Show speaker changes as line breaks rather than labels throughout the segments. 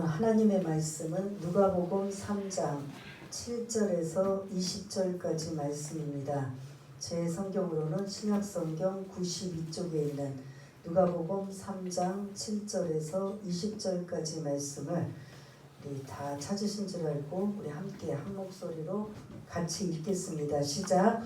하나님의 말씀은 누가복음 3장 7절에서 20절까지 말씀입니다. 제 성경으로는 신약성경 92쪽에 있는 누가복음 3장 7절에서 20절까지 말씀을 우리 다 찾으신 줄 알고 우리 함께 한 목소리로 같이 읽겠습니다. 시작.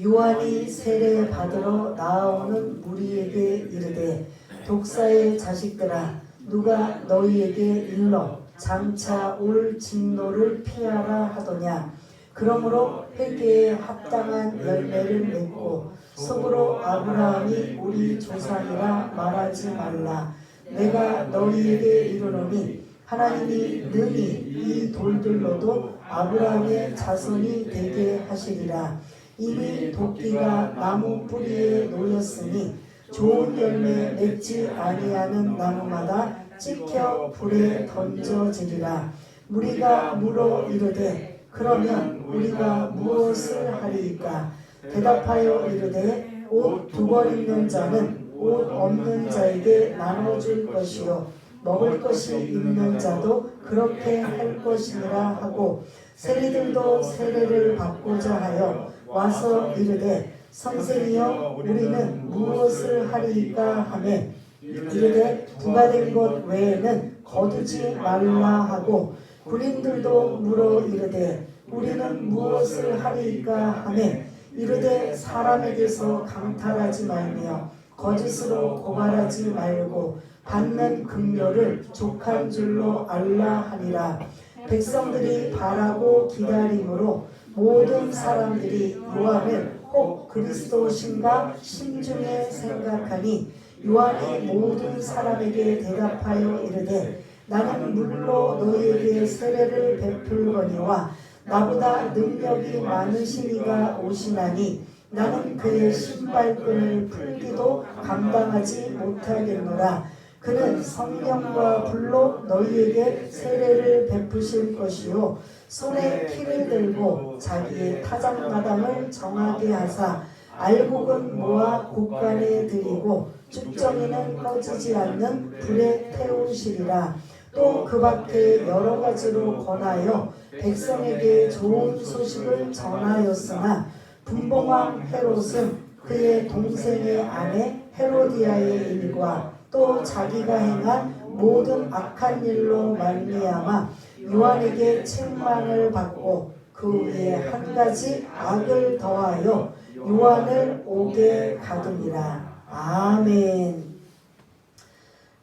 요한이 세례 받으러 나아오는 무리에게 이르되 독사의 자식들아 누가 너희에게 일러 장차 올 진노를 피하라 하더냐. 그러므로 회개에 합당한 열매를 맺고 속으로 아브라함이 우리 조상이라 말하지 말라. 내가 너희에게 이르노니 하나님이 능히 이 돌들로도 아브라함의 자손이 되게 하시리라. 이미 도끼가 나무 뿌리에 놓였으니 좋은 열매 맺지 아니하는 나무마다 찍혀 불에 던져지리라. 무리가 물어 이르되 그러면 우리가 무엇을 하리이까? 대답하여 이르되 옷 두 벌 있는 자는 옷 없는 자에게 나눠줄 것이요 먹을 것이 있는 자도 그렇게 할 것이니라 하고 세리들도 세례를 받고자 하여 와서 이르되 선생이여 우리는 무엇을 하리이까 하매 이르되 부가 된 것 외에는 거두지 말라 하고 군인들도 물어 이르되 우리는 무엇을 하리이까 하매 이르되 사람에게서 강탈하지 말며 거짓으로 고발하지 말고 받는 급료를 족한 줄로 알라 하니라. 백성들이 바라고 기다림으로 모든 사람들이 요한을 혹 그리스도신가 심중에 생각하니 요한이 모든 사람에게 대답하여 이르되 나는 물로 너희에게 세례를 베풀거니와 나보다 능력이 많으신 이가 오시나니 나는 그의 신발끈을 풀기도 감당하지 못하겠노라. 그는 성령과 불로 너희에게 세례를 베푸실 것이요 손에 키를 들고 자기의 타작마당을 정하게 하사 알곡은 모아 곳간에 들이고 쭉정이는 꺼지지 않는 불에 태우시리라. 또 그 밖에 여러 가지로 권하여 백성에게 좋은 소식을 전하였으나 분봉왕 헤롯은 그의 동생의 아내 헤로디아의 일과 또 자기가 행한 모든 악한 일로 말미암아 요한에게 책망을 받고 그 위에 한 가지 악을 더하여 요한을 옥에 가두니라. 아멘.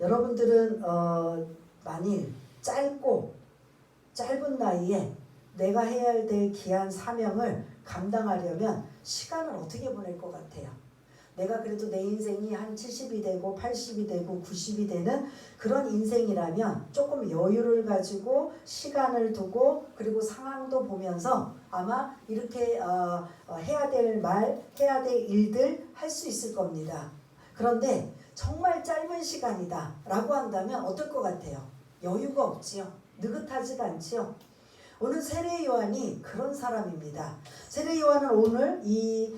여러분들은 만일 짧은 나이에 내가 해야 될 귀한 사명을 감당하려면 시간을 어떻게 보낼 것 같아요? 내가 그래도 내 인생이 한 70이 되고 80이 되고 90이 되는 그런 인생이라면 조금 여유를 가지고 시간을 두고 그리고 상황도 보면서 아마 이렇게 해야 될 해야 될 일들 할 수 있을 겁니다. 그런데 정말 짧은 시간이다 라고 한다면 어떨 것 같아요? 여유가 없지요. 느긋하지가 않지요. 오늘 세례 요한이 그런 사람입니다. 세례 요한은 오늘 이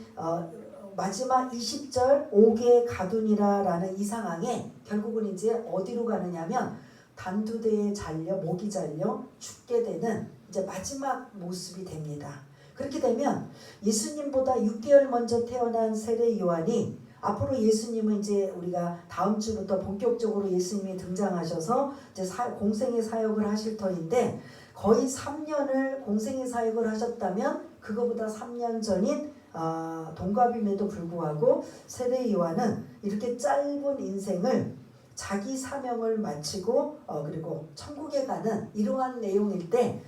마지막 20절 옥에 가두니라 라는 이 상황에 결국은 이제 어디로 가느냐면 단두대에 잘려 목이 잘려 죽게 되는 이제 마지막 모습이 됩니다. 그렇게 되면 예수님보다 6개월 먼저 태어난 세례 요한이 앞으로 예수님은 이제 우리가 다음 주부터 본격적으로 예수님이 등장하셔서 이제 공생의 사역을 하실 터인데 거의 3년을 공생의 사역을 하셨다면 그거보다 3년 전인 동갑임에도 불구하고 세례 요한은 이렇게 짧은 인생을 자기 사명을 마치고 그리고 천국에 가는 이러한 내용일 때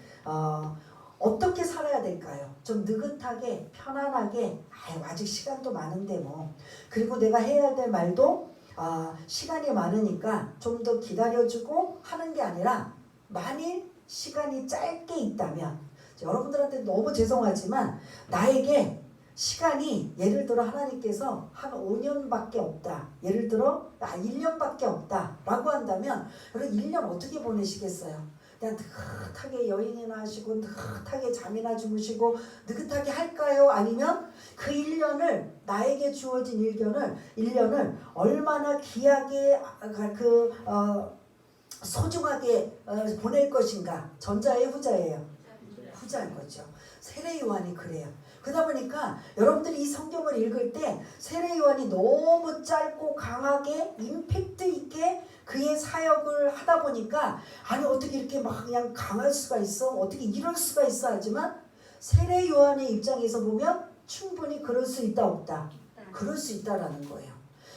어떻게 살아야 될까요? 좀 느긋하게 편안하게 아직 시간도 많은데 뭐 그리고 내가 해야 될 말도 시간이 많으니까 좀 더 기다려주고 하는 게 아니라 만일 시간이 짧게 있다면 여러분들한테 너무 죄송하지만 나에게 시간이 예를 들어 하나님께서 한 5년밖에 없다. 예를 들어 1년밖에 없다 라고 한다면 여러분 1년 어떻게 보내시겠어요? 그냥 느긋하게 여행이나 하시고 느긋하게 잠이나 주무시고 느긋하게 할까요? 아니면 그 1년을 나에게 주어진 1년을 얼마나 귀하게 소중하게 보낼 것인가? 전자의 후자예요? 후자인 거죠. 세례 요한이 그래요. 그러다 보니까 여러분들이 이 성경을 읽을 때 세례 요한이 너무 짧고 강하게 임팩트 있게 그의 사역을 하다 보니까 아니 어떻게 이렇게 막 그냥 강할 수가 있어? 어떻게 이럴 수가 있어? 하지만 세례 요한의 입장에서 보면 충분히 그럴 수 있다 없다? 그럴 수 있다라는 거예요.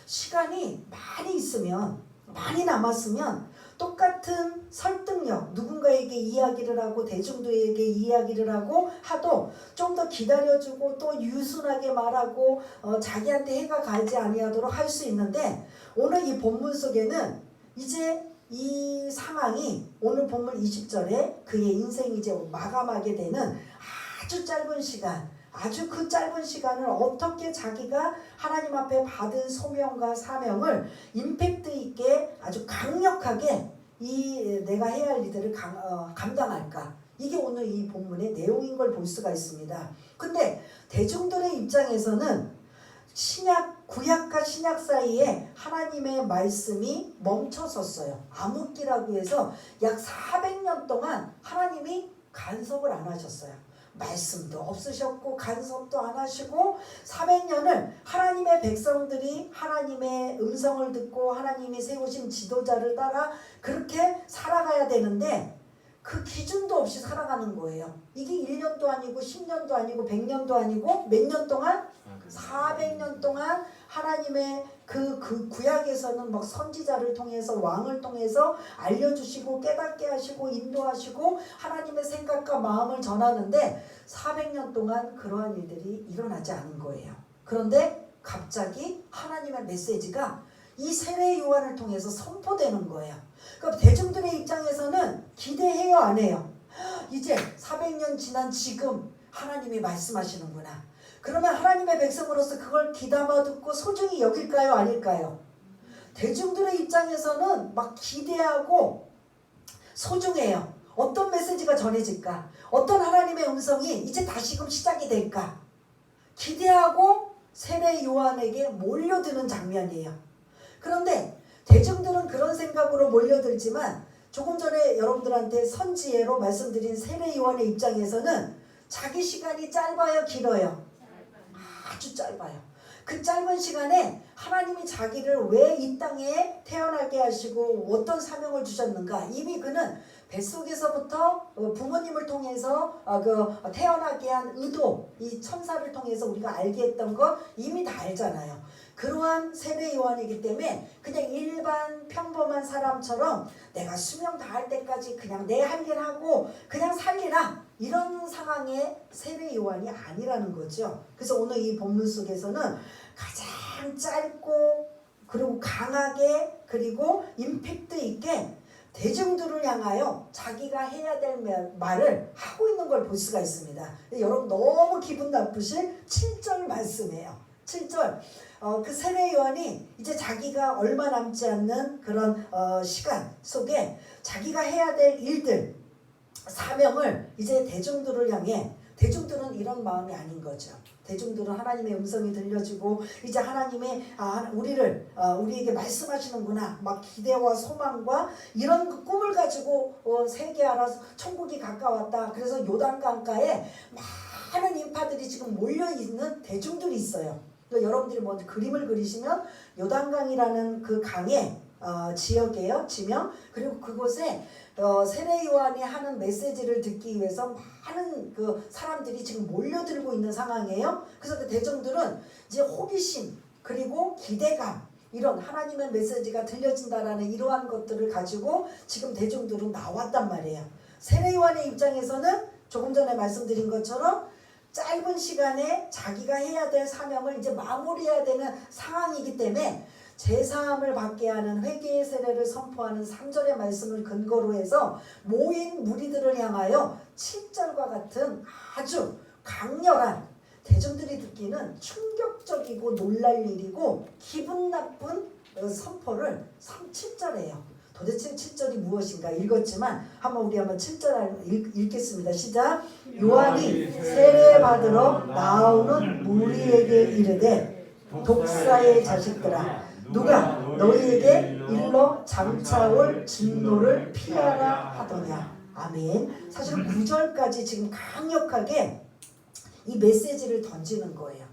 시간이 많이 있으면 많이 남았으면 똑같은 설득력, 누군가에게 이야기를 하고 대중들에게 이야기를 하고 하도 좀 더 기다려주고 또 유순하게 말하고 자기한테 해가 가지 아니하도록 할 수 있는데 오늘 이 본문 속에는 이제 이 상황이 오늘 본문 20절에 그의 인생이 이제 마감하게 되는 아주 짧은 시간, 아주 그 짧은 시간을 어떻게 자기가 하나님 앞에 받은 소명과 사명을 임팩트 있게 아주 강력하게 이 내가 해야 할 일들을 감당할까? 이게 오늘 이 본문의 내용인 걸 볼 수가 있습니다. 근데 대중들의 입장에서는 구약과 신약 사이에 하나님의 말씀이 멈춰섰어요. 암흑기라고 해서 약 400년 동안 하나님이 간섭을 안 하셨어요. 말씀도 없으셨고 간섭도 안 하시고 400년을 하나님의 백성들이 하나님의 음성을 듣고 하나님이 세우신 지도자를 따라 그렇게 살아가야 되는데 그 기준도 없이 살아가는 거예요. 이게 1년도 아니고 10년도 아니고 100년도 아니고 몇 년 동안? 400년 동안 하나님의 그 구약에서는 막 선지자를 통해서 왕을 통해서 알려주시고 깨닫게 하시고 인도하시고 하나님의 생각과 마음을 전하는데 400년 동안 그러한 일들이 일어나지 않은 거예요. 그런데 갑자기 하나님의 메시지가 이 세례 요한을 통해서 선포되는 거예요. 그러니까 대중들의 입장에서는 기대해요, 안 해요? 이제 400년 지난 지금 하나님이 말씀하시는구나. 그러면 하나님의 백성으로서 그걸 귀담아 듣고 소중히 여길까요, 아닐까요? 대중들의 입장에서는 막 기대하고 소중해요. 어떤 메시지가 전해질까? 어떤 하나님의 음성이 이제 다시금 시작이 될까? 기대하고 세례 요한에게 몰려드는 장면이에요. 그런데 대중들은 그런 생각으로 몰려들지만 조금 전에 여러분들한테 선지예로 말씀드린 세례 요한의 입장에서는 자기 시간이 짧아요, 길어요? 아주 짧아요. 그 짧은 시간에 하나님이 자기를 왜 이 땅에 태어나게 하시고 어떤 사명을 주셨는가 이미 그는 뱃속에서부터 부모님을 통해서 태어나게 한 의도 이 천사를 통해서 우리가 알게 했던 거 이미 다 알잖아요. 그러한 세례 요한이기 때문에 그냥 일반 평범한 사람처럼 내가 수명 다할 때까지 그냥 내 할 일 하고 그냥 살리라 이런 상황의 세례 요한이 아니라는 거죠. 그래서 오늘 이 본문 속에서는 가장 짧고 그리고 강하게 그리고 임팩트 있게 대중들을 향하여 자기가 해야 될 말을 하고 있는 걸 볼 수가 있습니다. 여러분 너무 기분 나쁘실 7절 말씀이에요. 7절 그 세례 요한이 이제 자기가 얼마 남지 않는 그런 시간 속에 자기가 해야 될 일들 사명을 이제 대중들을 향해 대중들은 이런 마음이 아닌 거죠. 대중들은 하나님의 음성이 들려지고 이제 하나님의 우리에게 말씀하시는구나 막 기대와 소망과 이런 꿈을 가지고 세계하라 천국이 가까웠다. 그래서 요단강가에 많은 인파들이 지금 몰려있는 대중들이 있어요. 그러니까 여러분들이 먼저 그림을 그리시면 요단강이라는 그 강의 지역이에요. 지명. 그리고 그곳에 세례 요한이 하는 메시지를 듣기 위해서 많은 그 사람들이 지금 몰려들고 있는 상황이에요. 그래서 그 대중들은 이제 호기심 그리고 기대감 이런 하나님의 메시지가 들려진다라는 이러한 것들을 가지고 지금 대중들은 나왔단 말이에요. 세례 요한의 입장에서는 조금 전에 말씀드린 것처럼 짧은 시간에 자기가 해야 될 사명을 이제 마무리해야 되는 상황이기 때문에 제사함을 받게 하는 회개의 세례를 선포하는 3절의 말씀을 근거로 해서 모인 무리들을 향하여 7절과 같은 아주 강렬한 대중들이 듣기는 충격적이고 놀랄 일이고 기분 나쁜 선포를 7절에 해요. 도대체 7절이 무엇인가 읽었지만 우리 한번 7절 읽겠습니다. 시작. 요한이 세례 받으러 나오는 무리에게 이르되 독사의 자식들아 누가 너희에게 일러 장차올 진노를 피하라 하더냐. 아멘. 사실은 9절까지 지금 강력하게 이 메시지를 던지는 거예요.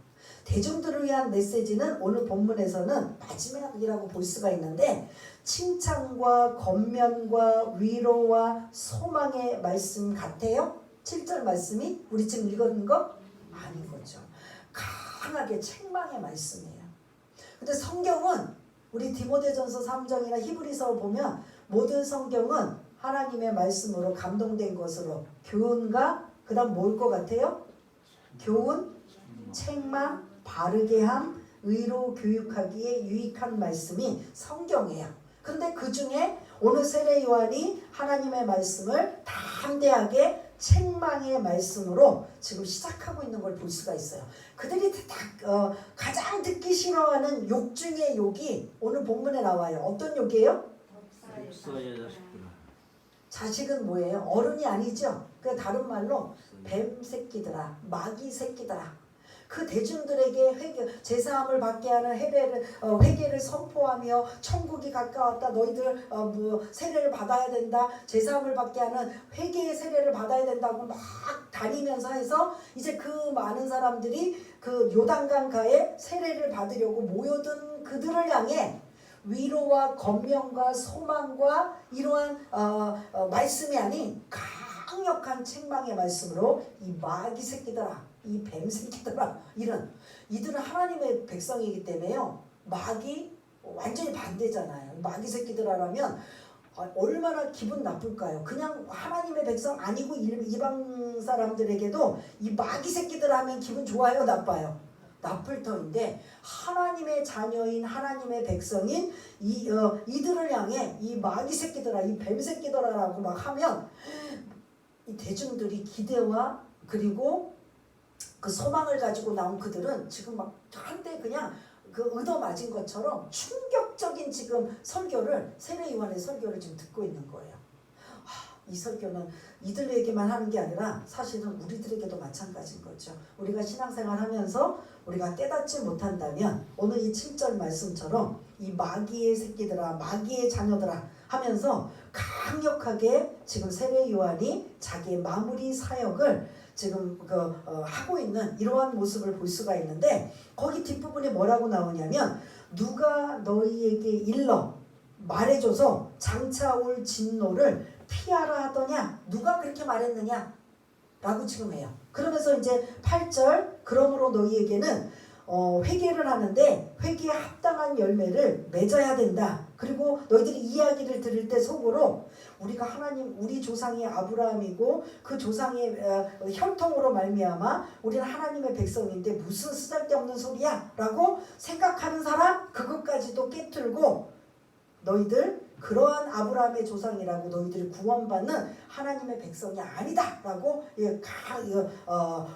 대중들을 위한 메시지는 오늘 본문에서는 마지막이라고 볼 수가 있는데 칭찬과 권면과 위로와 소망의 말씀 같아요? 7절 말씀이 우리 지금 읽은 거? 아닌 거죠. 강하게 책망의 말씀이에요. 근데 성경은 우리 디모데전서 3장이나 히브리서 보면 모든 성경은 하나님의 말씀으로 감동된 것으로 교훈과 그 다음 뭘 것 같아요? 교훈, 책망, 바르게 함, 의로 교육하기에 유익한 말씀이 성경이에요. 근데 그 중에 오늘 세례 요한이 하나님의 말씀을 담대하게 책망의 말씀으로 지금 시작하고 있는 걸 볼 수가 있어요. 그들이 가장 듣기 싫어하는 욕 중에 욕이 오늘 본문에 나와요. 어떤 욕이에요? 자식은 뭐예요? 어른이 아니죠. 그 다른 말로 뱀 새끼들아, 마귀 새끼들아. 그 대중들에게 제사함을 받게 하는 회개를 선포하며 천국이 가까웠다. 너희들 세례를 받아야 된다. 제사함을 받게 하는 회개의 세례를 받아야 된다고 막 다니면서 해서 이제 그 많은 사람들이 그 요단강가에 세례를 받으려고 모여든 그들을 향해 위로와 권면과 소망과 이러한 말씀이 아닌 강력한 책망의 말씀으로 이 마귀 새끼들아, 이 뱀 새끼들아, 이들은 하나님의 백성이기 때문에요. 마귀 완전히 반대잖아요. 마귀 새끼들아라면 얼마나 기분 나쁠까요? 그냥 하나님의 백성 아니고 이방 사람들에게도 이 마귀 새끼들 하면 기분 좋아요, 나빠요? 나쁠 터인데 하나님의 자녀인 하나님의 백성인 이들을 향해 이 마귀 새끼들아, 이 뱀 새끼들아라고 막 하면 이 대중들이 기대와 그리고 그 소망을 가지고 나온 그들은 지금 막 한때 그냥 그 얻어맞은 것처럼 충격적인 지금 설교를 세례 요한의 설교를 지금 듣고 있는 거예요. 이 설교는 이들에게만 하는 게 아니라 사실은 우리들에게도 마찬가지인 거죠. 우리가 신앙생활 하면서 우리가 깨닫지 못한다면 오늘 이 7절 말씀처럼 이 마귀의 새끼들아, 마귀의 자녀들아 하면서 강력하게 지금 세례 요한이 자기의 마무리 사역을 지금 하고 있는 이러한 모습을 볼 수가 있는데 거기 뒷부분에 뭐라고 나오냐면 누가 너희에게 일러 말해줘서 장차 올 진노를 피하라 하더냐? 누가 그렇게 말했느냐? 라고 지금 해요. 그러면서 이제 8절 그러므로 너희에게는 회개를 하는데 회개에 합당한 열매를 맺어야 된다. 그리고 너희들이 이야기를 들을 때 속으로 우리가 하나님 우리 조상이 아브라함이고 그 조상의 혈통으로 말미암아 우리는 하나님의 백성인데 무슨 쓰잘데없는 소리야? 라고 생각하는 사람 그것까지도 깨트리고 너희들 그러한 아브라함의 조상이라고 너희들이 구원받는 하나님의 백성이 아니다 라고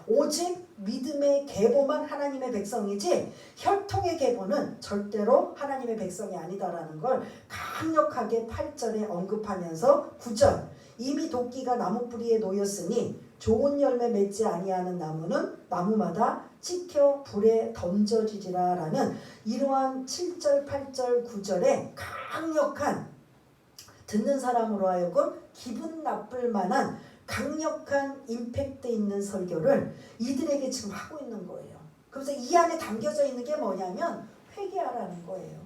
오직 믿음의 계보만 하나님의 백성이지 혈통의 계보는 절대로 하나님의 백성이 아니다라는 걸 강력하게 8절에 언급하면서 9절 이미 도끼가 나무 뿌리에 놓였으니 좋은 열매 맺지 아니하는 나무는 나무마다 찍혀 불에 던져지리라 라는 이러한 7절 8절 9절에 강력한 듣는 사람으로 하여금 기분 나쁠 만한 강력한 임팩트 있는 설교를 이들에게 지금 하고 있는 거예요. 그래서 이 안에 담겨져 있는 게 뭐냐면 회개하라는 거예요.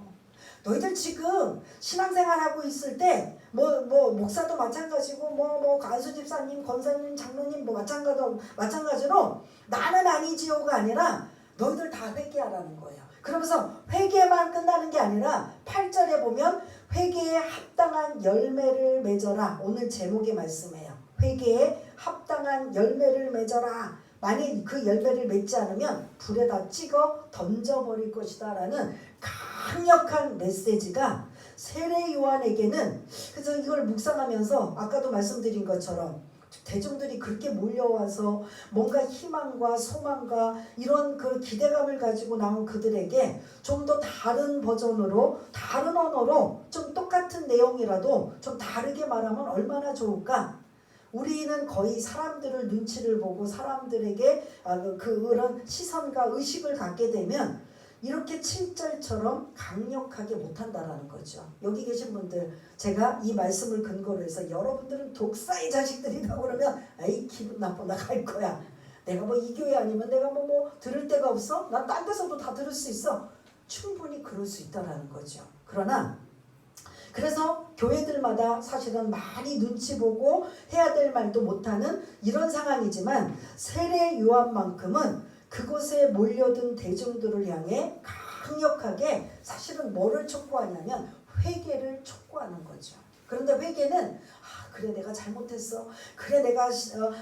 너희들 지금 신앙생활하고 있을 때 목사도 마찬가지고 간수 집사님, 권사님, 장로님 마찬가지로 나는 아니지요가 아니라 너희들 다 회개하라는 거예요. 그러면서 회개만 끝나는 게 아니라 8절에 보면 회개에 합당한 열매를 맺어라. 오늘 제목의 말씀이에요. 회개에 합당한 열매를 맺어라. 만약 그 열매를 맺지 않으면 불에다 찍어 던져버릴 것이다 라는 강력한 메시지가 세례 요한에게는 그래서 이걸 묵상하면서 아까도 말씀드린 것처럼 대중들이 그렇게 몰려와서 뭔가 희망과 소망과 이런 그 기대감을 가지고 나온 그들에게 좀 더 다른 버전으로 다른 언어로 좀 똑같은 내용이라도 좀 다르게 말하면 얼마나 좋을까? 우리는 거의 사람들을 눈치를 보고 사람들에게 그런 시선과 의식을 갖게 되면 이렇게 7절처럼 강력하게 못한다라는 거죠. 여기 계신 분들, 제가 이 말씀을 근거로 해서 여러분들은 독사의 자식들이라고 그러면 에이 기분 나빠, 나 갈 거야. 내가 뭐 이 교회 아니면 내가 뭐 들을 데가 없어? 난 딴 데서도 다 들을 수 있어. 충분히 그럴 수 있다라는 거죠. 그러나 그래서 교회들마다 사실은 많이 눈치 보고 해야 될 말도 못하는 이런 상황이지만 세례 요한만큼은 그곳에 몰려든 대중들을 향해 강력하게 사실은 뭐를 촉구하냐면 회개를 촉구하는 거죠. 그런데 회개는 그래 내가 잘못했어. 그래 내가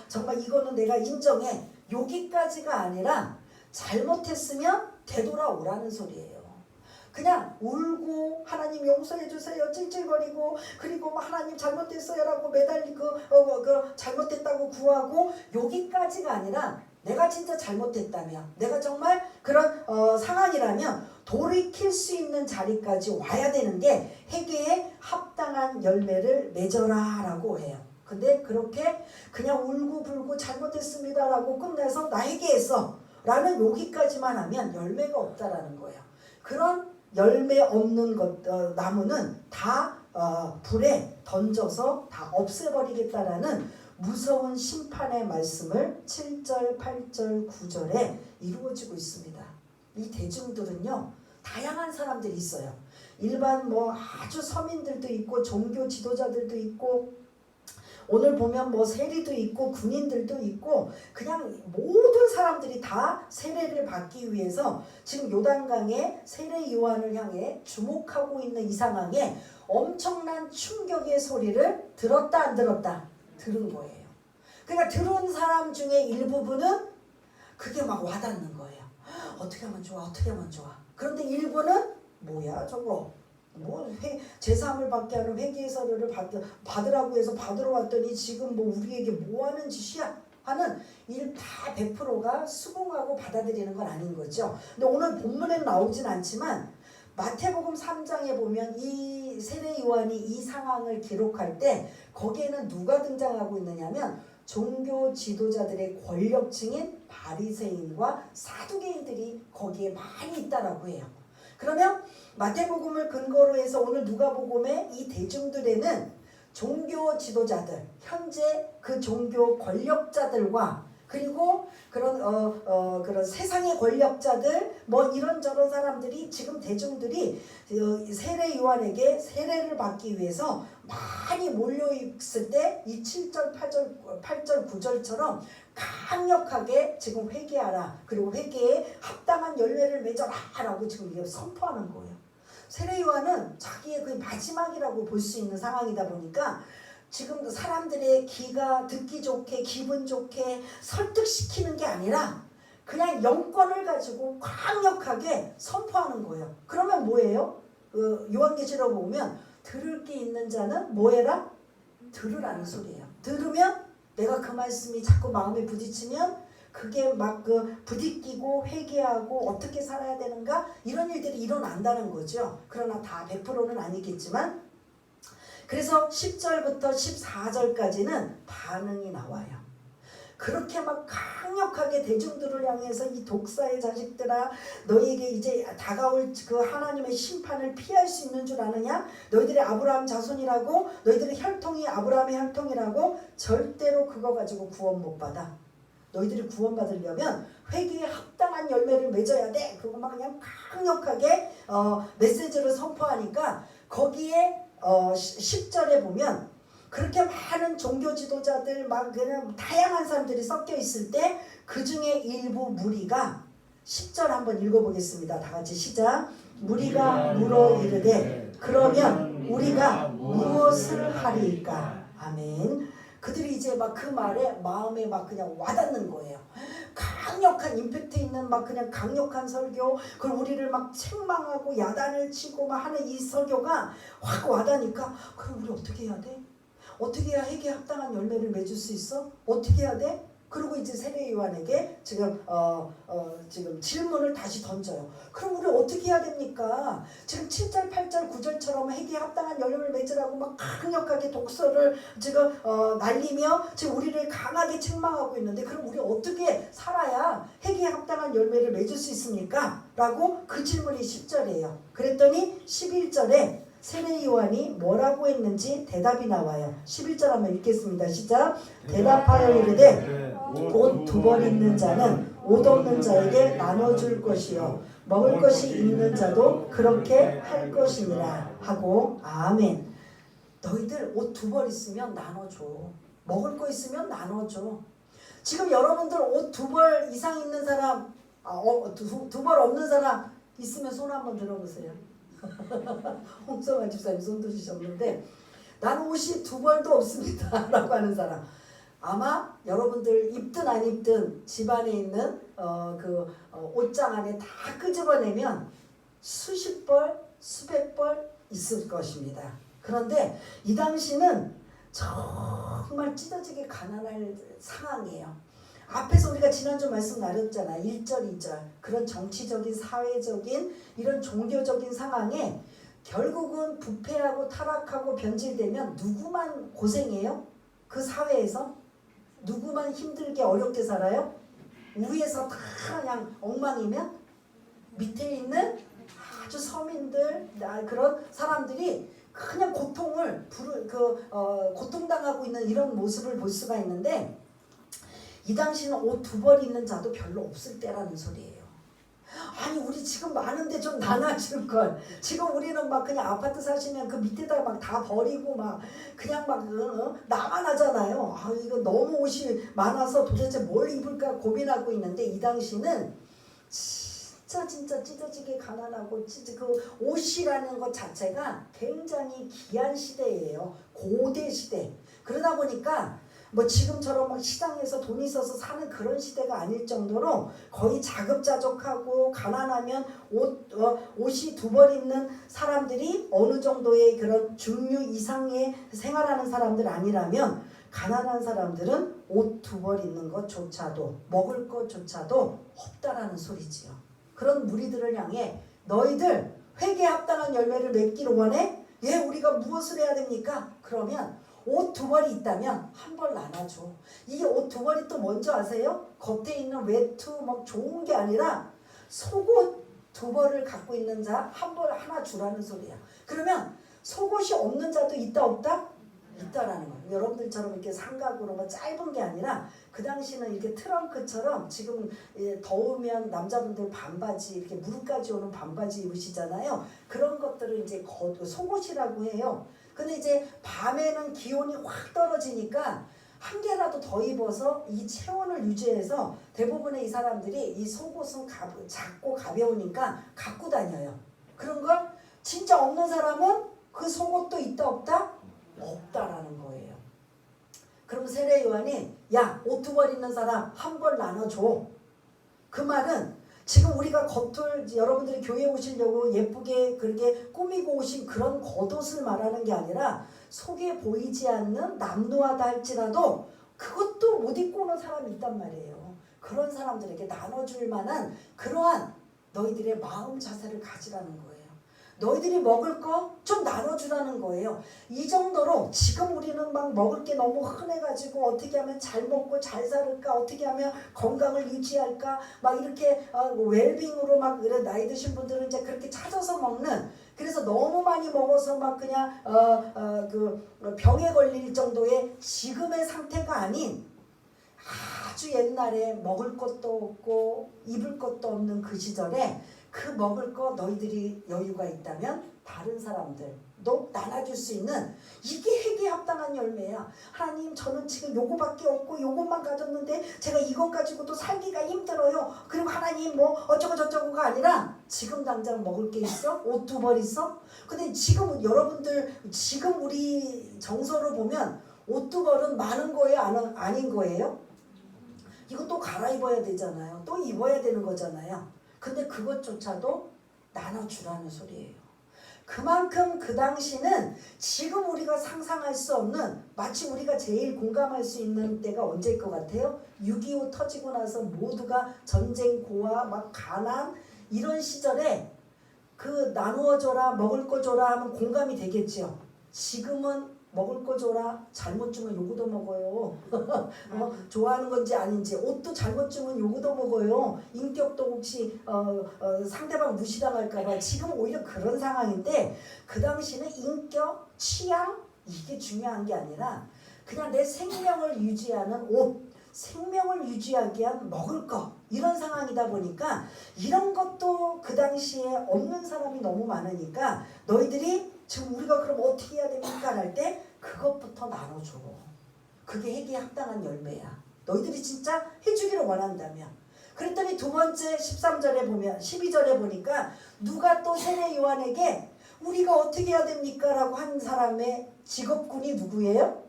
정말 이거는 내가 인정해. 여기까지가 아니라 잘못했으면 되돌아오라는 소리예요. 그냥 울고 하나님 용서해 주세요 찔찔거리고 그리고 하나님 잘못했어요라고 매달리고 잘못했다고 구하고 여기까지가 아니라 내가 진짜 잘못했다면 내가 정말 그런 상황이라면 돌이킬 수 있는 자리까지 와야 되는 게 회개에 합당한 열매를 맺어라 라고 해요. 근데 그렇게 그냥 울고불고 잘못했습니다라고 끝내서 나 회개했어 라는 여기까지만 하면 열매가 없다라는 거예요. 그런 열매 없는 나무는 다 불에 던져서 다 없애버리겠다라는 무서운 심판의 말씀을 7절, 8절, 9절에 이루어지고 있습니다. 이 대중들은요 다양한 사람들이 있어요. 일반 아주 서민들도 있고 종교 지도자들도 있고 오늘 보면 세리도 있고 군인들도 있고 그냥 모든 사람들이 다 세례를 받기 위해서 지금 요단강에 세례 요한을 향해 주목하고 있는 이 상황에 엄청난 충격의 소리를 들었다 안 들었다? 들은 거예요. 그러니까 들은 사람 중에 일부분은 그게 막 와닿는 거예요. 어떻게 하면 좋아? 어떻게 하면 좋아? 그런데 일부는 뭐야 저거? 제3을 받게 하는 회개의 서류를 받으라고 해서 받으러 왔더니 지금 우리에게 뭐 하는 짓이야? 하는 일 다 100%가 수긍하고 받아들이는 건 아닌 거죠. 근데 오늘 본문에는 나오진 않지만 마태복음 3장에 보면 이 세례 요한이 이 상황을 기록할 때 거기에는 누가 등장하고 있느냐면 종교 지도자들의 권력층인 바리새인과 사두개인들이 거기에 많이 있다라고 해요. 그러면 마태복음을 근거로 해서 오늘 누가복음의 이 대중들에는 종교 지도자들, 현재 그 종교 권력자들과 그리고 그런 세상의 권력자들 이런저런 사람들이 지금 대중들이 세례 요한에게 세례를 받기 위해서 많이 몰려있을 때 이 7절, 8절, 9절처럼 강력하게 지금 회개하라 그리고 회개에 합당한 열매를 맺어라 라고 지금 이게 선포하는 거예요. 세례 요한은 자기의 그 마지막이라고 볼 수 있는 상황이다 보니까 지금 사람들의 귀가 듣기 좋게 기분 좋게 설득시키는 게 아니라 그냥 영권을 가지고 강력하게 선포하는 거예요. 그러면 뭐예요? 요한계시록 보면 들을 게 있는 자는 뭐해라? 들으라는 소리예요. 들으면 내가 그 말씀이 자꾸 마음에 부딪히면 그게 막 부딪히고 회개하고 어떻게 살아야 되는가 이런 일들이 일어난다는 거죠. 그러나 다 100%는 아니겠지만 그래서 10절부터 14절까지는 반응이 나와요. 그렇게 막 강력하게 대중들을 향해서 이 독사의 자식들아 너희에게 이제 다가올 그 하나님의 심판을 피할 수 있는 줄 아느냐? 너희들이 아브라함 자손이라고 너희들의 혈통이 아브라함의 혈통이라고 절대로 그거 가지고 구원 못 받아. 너희들이 구원받으려면 회개에 합당한 열매를 맺어야 돼. 그것만 그냥 강력하게 메시지를 선포하니까 거기에 10절에 보면 그렇게 많은 종교 지도자들 막 그냥 다양한 사람들이 섞여 있을 때 그 중에 일부 무리가 10절 한번 읽어보겠습니다. 다 같이 시작. 무리가 물어 이르되 그러면 우리가 무엇을 하리이까? 아멘. 그들이 이제 막 그 말에 마음에 막 그냥 와닿는 거예요. 강력한 임팩트 있는 막 그냥 강력한 설교, 그리고 우리를 막 책망하고 야단을 치고 막 하는 이 설교가 확 와닿으니까 그럼 우리 어떻게 해야 돼? 어떻게 해야 회개에 합당한 열매를 맺을 수 있어? 어떻게 해야 돼? 그리고 이제 세례 요한에게 지금 질문을 다시 던져요. 그럼 우리 어떻게 해야 됩니까? 지금 7절, 8절, 9절처럼 회개에 합당한 열매를 맺으라고 막 강력하게 독서를 지금 날리며 지금 우리를 강하게 책망하고 있는데 그럼 우리 어떻게 살아야 회개에 합당한 열매를 맺을 수 있습니까? 라고 그 질문이 10절이에요. 그랬더니 11절에 세례 요한이 뭐라고 했는지 대답이 나와요. 11절 한번 읽겠습니다. 시작. 대답하여 이르되 옷 두 벌 있는 자는 옷 없는 자에게 나눠줄 것이요 먹을 것이 있는 자도 그렇게 할 것이니라 하고 아멘. 너희들 옷 두 벌 있으면 나눠줘. 먹을 거 있으면 나눠줘. 지금 여러분들 옷 두 벌 이상 있는 사람 두 벌 없는 사람 있으면 손 한번 들어보세요. 홍성환 집사님 손 드시셨는데 나는 옷이 두 벌도 없습니다 라고 하는 사람 아마 여러분들 입든 안 입든 집안에 있는 옷장 안에 다 끄집어내면 수십 벌 수백 벌 있을 것입니다. 그런데 이 당시는 정말 찢어지게 가난할 상황이에요. 앞에서 우리가 지난주 말씀 나눴잖아. 1절 2절 그런 정치적인 사회적인 이런 종교적인 상황에 결국은 부패하고 타락하고 변질되면 누구만 고생해요? 그 사회에서? 누구만 힘들게 어렵게 살아요? 위에서 다 그냥 엉망이면 밑에 있는 아주 서민들 그런 사람들이 그냥 고통당하고 있는 이런 모습을 볼 수가 있는데 이 당시는 옷 두 벌 있는 자도 별로 없을 때라는 소리예요. 아니 우리 지금 많은데 좀 나눠줄 걸. 지금 우리는 막 그냥 아파트 사시면 그 밑에다 막 다 버리고 막 그냥 막 나만 하잖아요. 아 이거 너무 옷이 많아서 도대체 뭘 입을까 고민하고 있는데 이 당시는 진짜 찢어지게 가난하고 그 옷이라는 것 자체가 굉장히 귀한 시대예요. 고대 시대. 그러다 보니까 뭐 지금처럼 막 시장에서 돈 있어서 사는 그런 시대가 아닐 정도로 거의 자급자족하고 가난하면 옷이 두 벌 있는 사람들이 어느 정도의 그런 중류 이상의 생활하는 사람들 아니라면 가난한 사람들은 옷 두 벌 있는 것조차도 먹을 것조차도 없다라는 소리지요. 그런 무리들을 향해 너희들 회개에 합당한 열매를 맺기를 원해? 예, 우리가 무엇을 해야 됩니까? 그러면 옷 두 벌이 있다면 한 벌 나눠줘. 이 옷 두 벌이 또 뭔지 아세요? 겉에 있는 외투 막 좋은 게 아니라 속옷 두 벌을 갖고 있는 자 한 벌 하나 주라는 소리야. 그러면 속옷이 없는 자도 있다 없다? 있다라는 거예요. 여러분들처럼 이렇게 삼각으로 뭐 짧은 게 아니라 그 당시는 이렇게 트렁크처럼 지금 더우면 남자분들 반바지 이렇게 무릎까지 오는 반바지 입으시잖아요. 그런 것들을 이제 속옷이라고 해요. 근데 이제 밤에는 기온이 확 떨어지니까 한 개라도 더 입어서 이 체온을 유지해서 대부분의 이 사람들이 이 속옷은 작고 가벼우니까 갖고 다녀요. 그런 걸 진짜 없는 사람은 그 속옷도 있다 없다? 없다라는 거예요. 그럼 세례 요한이 야, 옷 두 벌 있는 사람 한 벌 나눠줘. 그 말은 지금 우리가 겉을 여러분들이 교회 오시려고 예쁘게 그렇게 꾸미고 오신 그런 겉옷을 말하는 게 아니라 속에 보이지 않는 남루하다 할지라도 그것도 못 입고 오는 사람이 있단 말이에요. 그런 사람들에게 나눠줄 만한 그러한 너희들의 마음 자세를 가지라는 거예요. 너희들이 먹을 거 좀 나눠주라는 거예요. 이 정도로 지금 우리는 막 먹을 게 너무 흔해가지고 어떻게 하면 잘 먹고 잘 살을까, 어떻게 하면 건강을 유지할까, 막 이렇게 웰빙으로 막 나이 드신 분들은 이제 그렇게 찾아서 먹는, 그래서 너무 많이 먹어서 막 그냥 병에 걸릴 정도의 지금의 상태가 아닌 아주 옛날에 먹을 것도 없고 입을 것도 없는 그 시절에 그 먹을 거 너희들이 여유가 있다면 다른 사람들도 나눠줄 수 있는, 이게 회개에 합당한 열매야. 하나님, 저는 지금 요거밖에 없고 요것만 가졌는데 제가 이것 가지고도 살기가 힘들어요. 그리고 하나님 뭐 어쩌고 저쩌고가 아니라 지금 당장 먹을 게 있어? 옷 두 벌 있어? 근데 지금 여러분들 지금 우리 정서로 보면 옷 두 벌은 많은 거예요? 아닌 거예요? 이거 또 갈아입어야 되잖아요. 또 입어야 되는 거잖아요. 근데 그것조차도 나눠주라는 소리예요. 그만큼 그 당시는 지금 우리가 상상할 수 없는, 마치 우리가 제일 공감할 수 있는 때가 언제일 것 같아요? 6.25 터지고 나서 모두가 전쟁 고아 막 가난 이런 시절에 그 나누어줘라 먹을 거 줘라 하면 공감이 되겠죠. 지금은 먹을 거 줘라 잘못 주면 요거도 먹어요. 좋아하는 건지 아닌지, 옷도 잘못 주면 요거도 먹어요. 인격도 혹시 상대방 무시당할까봐. 지금 오히려 그런 상황인데, 그 당시는 인격, 취향 이게 중요한 게 아니라 그냥 내 생명을 유지하는 옷, 생명을 유지하기 위한 먹을 거, 이런 상황이다 보니까 이런 것도 그 당시에 없는 사람이 너무 많으니까 너희들이 지금 우리가 그럼 어떻게 해야 됩니까? 할 때 그것부터 나눠줘. 그게 회개에 합당한 열매야. 너희들이 진짜 해주기를 원한다면. 그랬더니 두 번째 13절에 보면, 12절에 보니까 누가 또 세례 요한에게 우리가 어떻게 해야 됩니까? 라고 한 사람의 직업군이 누구예요?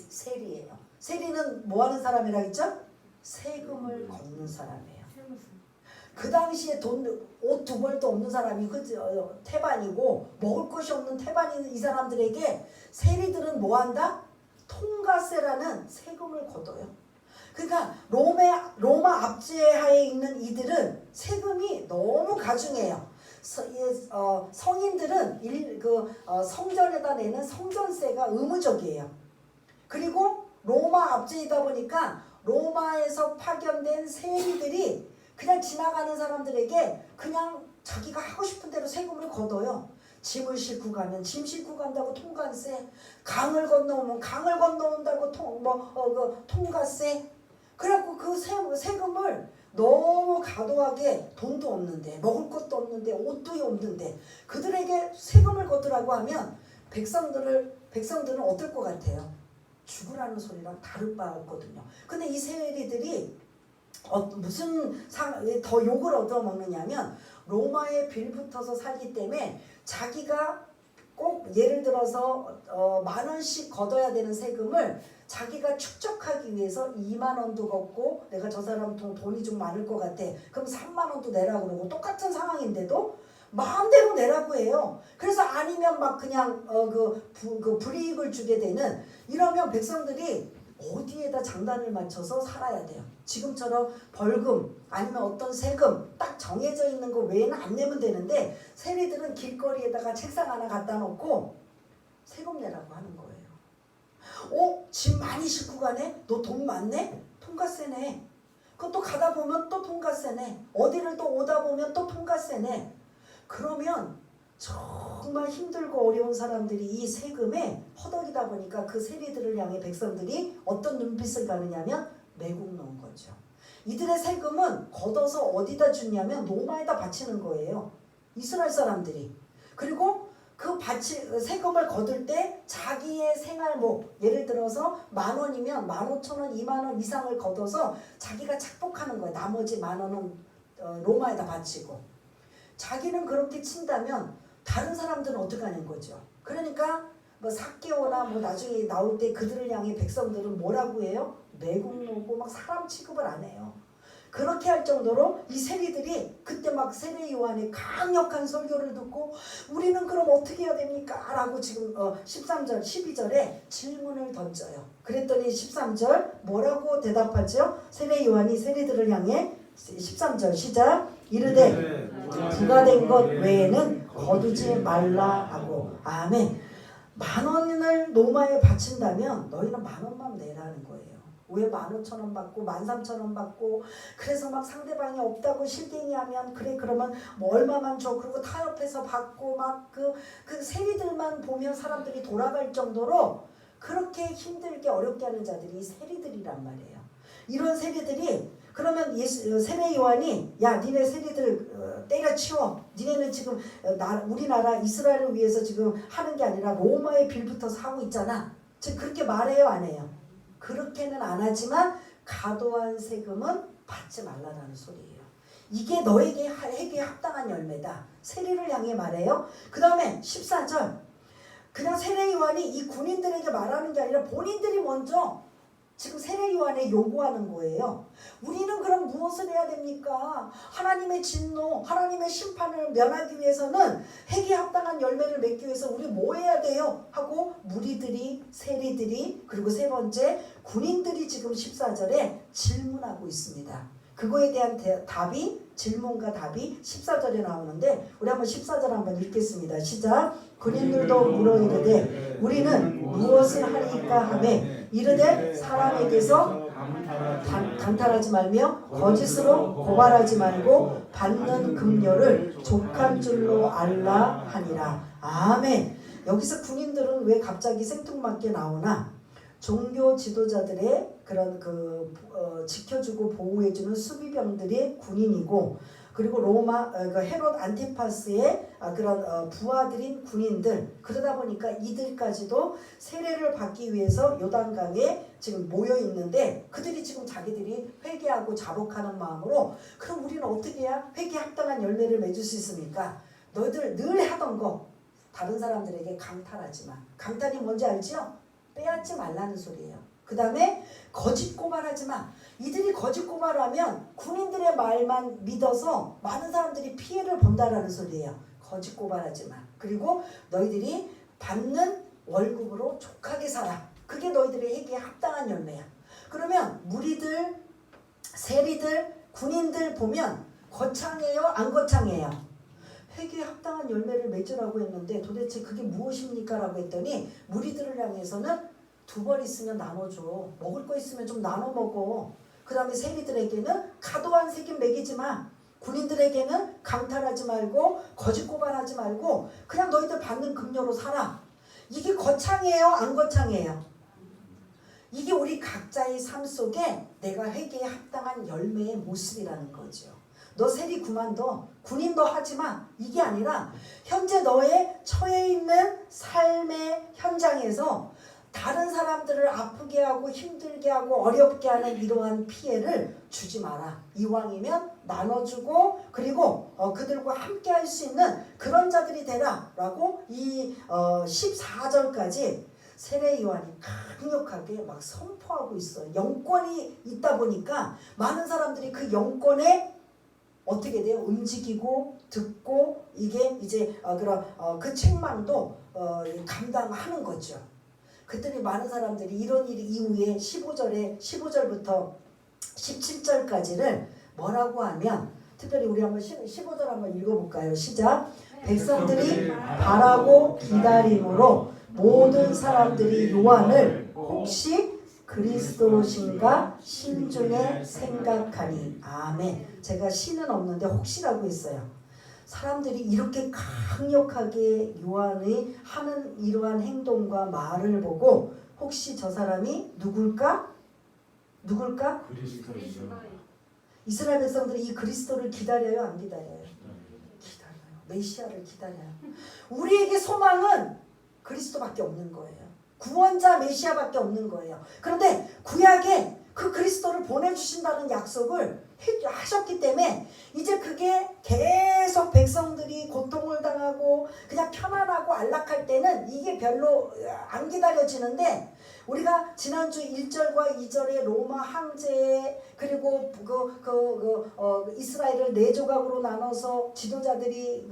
세리예요. 세리는 뭐 하는 사람이라 했죠? 세금을 걷는 사람이에요. 그 당시에 옷 두 벌도 없는 사람이 태반이고 먹을 것이 없는 태반인 이 사람들에게 세리들은 뭐 한다? 통가세라는 세금을 걷어요. 그러니까 로마 압제하에 있는 이들은 세금이 너무 가중해요. 성인들은 성전에다 내는 성전세가 의무적이에요. 그리고 로마 압제이다 보니까 로마에서 파견된 세리들이 그냥 지나가는 사람들에게 그냥 자기가 하고 싶은 대로 세금을 걷어요. 짐을 싣고 가면 짐 싣고 간다고 통관세, 강을 건너오면 강을 건너온다고 통과세. 그래갖고 그 세금을 너무 과도하게, 돈도 없는데 먹을 것도 없는데 옷도 없는데 그들에게 세금을 걷으라고 하면 백성들은 어떨 것 같아요? 죽으라는 소리랑 다를 바 없거든요. 근데 이 세리들이 무슨 더 욕을 얻어먹느냐면 로마에 빌붙어서 살기 때문에 자기가 꼭 예를 들어서 10,000원씩 걷어야 되는 세금을 자기가 축적하기 위해서 20,000원도 걷고, 내가 저 사람 돈이 좀 많을 것 같아. 그럼 30,000원도 내라고 그러고, 똑같은 상황인데도 마음대로 내라고 해요. 그래서 아니면 막 그냥 불이익을 주게 되는, 이러면 백성들이 어디에다 장단을 맞춰서 살아야 돼요. 지금처럼 벌금 아니면 어떤 세금 딱 정해져 있는 거 외에는 안 내면 되는데, 세리들은 길거리에다가 책상 하나 갖다 놓고 세금 내라고 하는 거예요. 짐 많이 싣고 가네? 너 돈 많네? 통과세네. 그것도 가다 보면 또 통과세네. 어디를 또 오다 보면 또 통과세네. 그러면 정말 힘들고 어려운 사람들이 이 세금에 허덕이다 보니까 그 세리들을 향해 백성들이 어떤 눈빛을 가느냐면 매국 놓은 거죠. 이들의 세금은 걷어서 어디다 주냐면 로마에다 바치는 거예요. 이스라엘 사람들이. 그리고 그 세금을 거둘 때 자기의 생활복, 예를 들어서 10,000원이면 15,000원, 20,000원 이상을 걷어서 자기가 착복하는 거예요. 나머지 10,000원은 로마에다 바치고. 자기는 그렇게 친다면 다른 사람들은 어떻게 하는 거죠? 그러니까 삭개오나 나중에 나올 때 그들을 향해 백성들은 뭐라고 해요? 매국 놓고 막 사람 취급을 안 해요. 그렇게 할 정도로 이 세리들이 그때 막 세례 요한의 강력한 설교를 듣고 우리는 그럼 어떻게 해야 됩니까? 라고 지금 13절, 12절에 질문을 던져요. 그랬더니 13절 뭐라고 대답하죠? 세례 요한이 세리들을 향해 13절 시작. 이르되 부과된 것 외에는 거두지 말라 하고. 아멘. 10,000원을 로마에 바친다면 너희는 10,000원만 내라는 거예요. 왜 15,000원 받고 13,000원 받고, 그래서 막 상대방이 없다고 실갱이 하면 그래 그러면 얼마만 줘, 그리고 타협해서 받고 막 그 세리들만 보면 사람들이 돌아갈 정도로 그렇게 힘들게 어렵게 하는 자들이 세리들이란 말이에요. 이런 세리들이, 그러면 세례 요한이 야 니네 세리들 때려치워. 니네는 지금 우리나라 이스라엘을 위해서 지금 하는 게 아니라 로마에 빌붙어서 하고 있잖아. 즉 그렇게 말해요, 안 해요? 그렇게는 안 하지만 과도한 세금은 받지 말라는 소리예요. 이게 너에게 회개에 합당한 열매다. 세리를 향해 말해요. 그 다음에 14절. 그냥 세례 요한이 이 군인들에게 말하는 게 아니라 본인들이 먼저 지금 세례 요한에 요구하는 거예요. 우리는 그럼 무엇을 해야 됩니까? 하나님의 진노, 하나님의 심판을 면하기 위해서는 회개에 합당한 열매를 맺기 위해서 우리 뭐 해야 돼요? 하고 무리들이, 세리들이, 그리고 세 번째 군인들이 지금 14절에 질문하고 있습니다. 그거에 대한 답이, 질문과 답이 14절에 나오는데 우리 한번 14절 한번 읽겠습니다. 시작. 군인들도 물어 이르되 우리는 무엇을 하리까 하매 이르되 사람에게서 강탈하지 말며 거짓으로 고발하지 말고 받는 금료를 족한 줄로 알라 하니라. 아멘. 여기서 군인들은 왜 갑자기 생뚱맞게 나오나? 종교 지도자들의 그런 지켜주고 보호해주는 수비병들이 군인이고, 그리고 로마 헤롯 안티파스의 그런 부하들인 군인들, 그러다 보니까 이들까지도 세례를 받기 위해서 요단강에 지금 모여 있는데 그들이 지금 자기들이 회개하고 자복하는 마음으로 그럼 우리는 어떻게 해야 회개에 합당한 열매를 맺을 수 있습니까? 너희들 늘 하던 거 다른 사람들에게 강탈하지 마. 강탈이 뭔지 알죠? 빼앗지 말라는 소리예요. 그 다음에 거짓 고발하지 마. 이들이 거짓 고발하면 군인들의 말만 믿어서 많은 사람들이 피해를 본다라는 소리예요. 거짓 고발하지 마. 그리고 너희들이 받는 월급으로 족하게 살아. 그게 너희들의 회개에 합당한 열매야. 그러면 무리들, 세리들, 군인들 보면 거창해요? 안 거창해요? 회개에 합당한 열매를 맺으라고 했는데 도대체 그게 무엇입니까? 라고 했더니 무리들을 향해서는 2벌 있으면 나눠줘. 먹을 거 있으면 좀 나눠 먹어. 그 다음에 세리들에게는 과도한 세금 매기지 마. 군인들에게는 강탈하지 말고 거짓 고발하지 말고 그냥 너희들 받는 금료로 살아. 이게 거창해요? 안 거창해요? 이게 우리 각자의 삶 속에 내가 회개에 합당한 열매의 모습이라는 거죠. 너 세리 그만둬. 군인도 하지마. 이게 아니라 현재 너의 처해 있는 삶의 현장에서 다른 사람들을 아프게 하고 힘들게 하고 어렵게 하는 이러한 피해를 주지 마라. 이왕이면 나눠주고 그리고 그들과 함께 할 수 있는 그런 자들이 되라 라고 이 14절까지 세례 요한이 강력하게 막 선포하고 있어요. 영권이 있다 보니까 많은 사람들이 그 영권에 어떻게 돼요? 움직이고 듣고 이게 이제 그 책망도 감당하는 거죠. 그랬더니 많은 사람들이 이런 일 이후에 15절부터 17절까지를 뭐라고 하면, 특별히 우리 한번 15절 한번 읽어볼까요? 시작. 백성들이 바라고 기다림으로 모든 사람들이 요한을 혹시 그리스도신가 신중에 생각하니. 아멘. 제가 신은 없는데 혹시라고 했어요. 사람들이 이렇게 강력하게 요한이 하는 이러한 행동과 말을 보고 혹시 저 사람이 누굴까? 이스라엘 백성들이 이 그리스도를 기다려요? 안 기다려요? 기다려요. 메시아를 기다려요. 우리에게 소망은 그리스도밖에 없는 거예요. 구원자 메시아밖에 없는 거예요. 그런데 구약에 그 그리스도를 보내주신다는 약속을 하셨기 때문에 이제 그게 계속 백성들이 고통을 당하고 그냥 편안하고 안락할 때는 이게 별로 안 기다려지는데, 우리가 지난주 1절과 2절에 로마 황제 그리고 이스라엘을 4조각으로 나눠서 지도자들이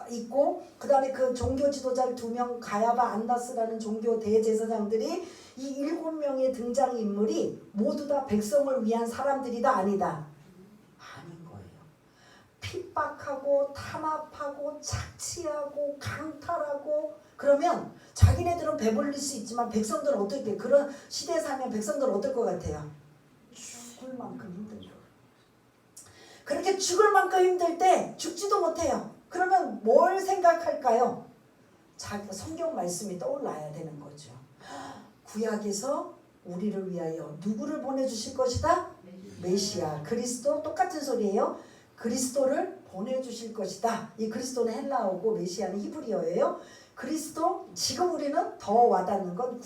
있고 그 다음에 그 종교 지도자 2명 가야바 안나스라는 종교 대제사장들이 이 7명의 등장인물이 모두 다 백성을 위한 사람들이다 아니다? 아닌 거예요. 핍박하고 탄압하고 착취하고 강탈하고 그러면 자기네들은 배불릴 수 있지만 백성들은 어떻게, 그런 시대에 살면 백성들은 어떨 것 같아요? 죽을 만큼 힘들죠. 그렇게 죽을 만큼 힘들 때 죽지도 못해요. 그러면 뭘 생각할까요? 성경 말씀이 떠올라야 되는 거죠. 구약에서 우리를 위하여 누구를 보내주실 것이다? 메시아, 그리스도. 똑같은 소리예요. 그리스도를 보내주실 것이다. 이 그리스도는 헬라어고 메시아는 히브리어예요. 그리스도, 지금 우리는 더 와닿는 건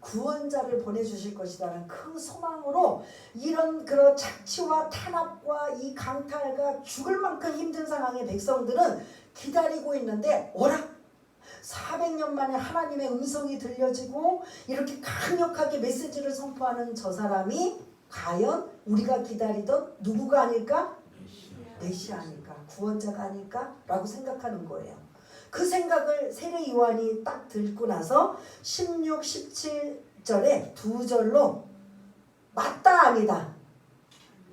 구원자를 보내주실 것이라는 큰 소망으로 이런 그런 착취와 탄압과 이 강탈과 죽을 만큼 힘든 상황의 백성들은 기다리고 있는데, 어라? 400년 만에 하나님의 음성이 들려지고 이렇게 강력하게 메시지를 선포하는 저 사람이 과연 우리가 기다리던 누구가 아닐까? 메시아 아닐까? 구원자가 아닐까? 라고 생각하는 거예요. 그 생각을 세례 요한이 딱 듣고 나서 16, 17절에 두 절로 맞다 아니다.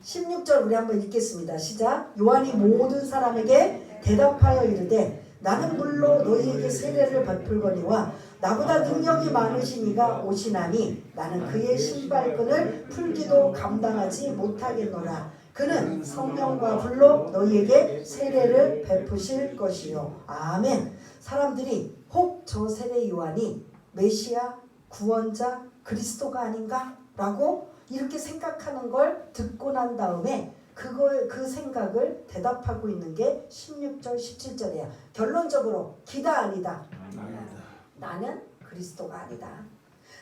16절 우리 한번 읽겠습니다. 시작. 요한이 모든 사람에게 대답하여 이르되 나는 물로 너희에게 세례를 베풀거니와 나보다 능력이 많으시니가 오시나니 나는 그의 신발끈을 풀기도 감당하지 못하겠노라. 그는 성령과 불로 너희에게 세례를 베푸실 것이요. 아멘. 사람들이 혹 저 세례 요한이 메시아, 구원자, 그리스도가 아닌가? 라고 이렇게 생각하는 걸 듣고 난 다음에 그 생각을 대답하고 있는 게 16절, 17절이야. 결론적으로 기다 아니다. 나는 그리스도가 아니다.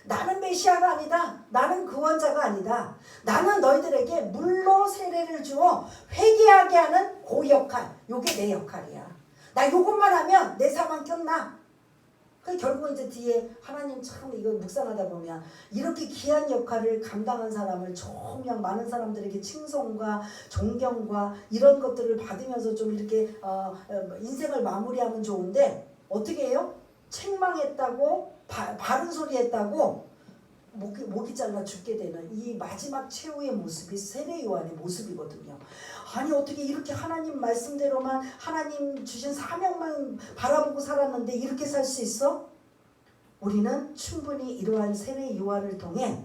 나는 메시아가 아니다. 나는 구원자가 아니다. 나는 너희들에게 물로 세례를 주어 회개하게 하는 그 역할. 요게 내 역할이야. 나 요것만 하면 내 사망 끝나. 결국 이제 뒤에 하나님 참 이거 묵상하다 보면 이렇게 귀한 역할을 감당한 사람을 정말 많은 사람들에게 칭송과 존경과 이런 것들을 받으면서 좀 이렇게 인생을 마무리하면 좋은데 어떻게 해요? 책망했다고 바른 소리 했다고 목이 잘라 죽게 되는 이 마지막 최후의 모습이 세례 요한의 모습이거든요. 아니 어떻게 이렇게 하나님 말씀대로만 하나님 주신 사명만 바라보고 살았는데 이렇게 살 수 있어? 우리는 충분히 이러한 세례 요한을 통해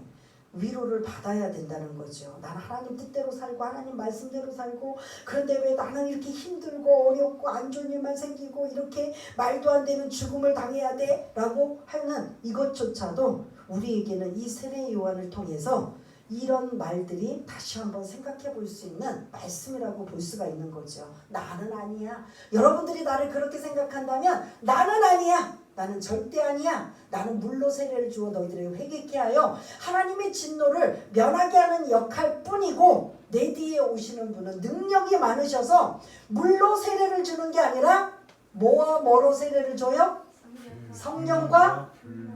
위로를 받아야 된다는 거죠. 나는 하나님 뜻대로 살고 하나님 말씀대로 살고 그런데 왜 나는 이렇게 힘들고 어렵고 안 좋은 일만 생기고 이렇게 말도 안 되는 죽음을 당해야 돼? 라고 하는 이것조차도 우리에게는 이 세례 요한을 통해서 이런 말들이 다시 한번 생각해 볼 수 있는 말씀이라고 볼 수가 있는 거죠. 나는 아니야. 여러분들이 나를 그렇게 생각한다면 나는 아니야. 나는 절대 아니야. 나는 물로 세례를 주어 너희들에게 회개케 하여 하나님의 진노를 면하게 하는 역할뿐이고 내 뒤에 오시는 분은 능력이 많으셔서 물로 세례를 주는 게 아니라 뭐와 뭐로 세례를 줘요? 성령과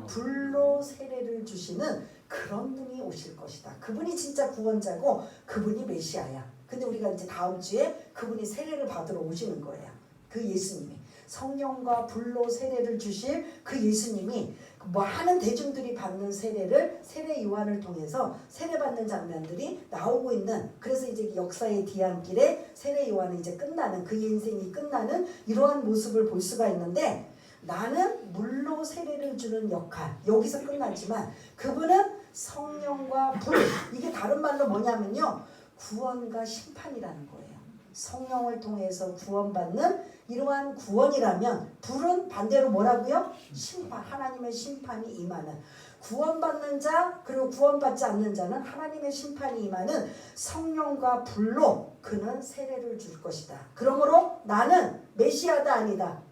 불로 세례를 주시는 그런 분이 오실 것이다. 그분이 진짜 구원자고 그분이 메시아야. 근데 우리가 이제 다음 주에 그분이 세례를 받으러 오시는 거예요. 그 예수님이 성령과 불로 세례를 주실 그 예수님이 많은 대중들이 받는 세례를 세례 요한을 통해서 세례받는 장면들이 나오고 있는, 그래서 이제 역사의 뒤안길에 세례 요한이 이제 끝나는, 그 인생이 끝나는 이러한 모습을 볼 수가 있는데, 나는 물로 세례를 주는 역할, 여기서 끝나지만 그분은 성령과 불, 이게 다른 말로 뭐냐면요, 구원과 심판이라는 거예요. 성령을 통해서 구원받는 이러한 구원이라면, 불은 반대로 뭐라고요? 심판, 하나님의 심판이 임하는, 구원받는 자 그리고 구원받지 않는 자는 하나님의 심판이 임하는 성령과 불로 그는 세례를 줄 것이다. 그러므로 나는 메시아다 아니다?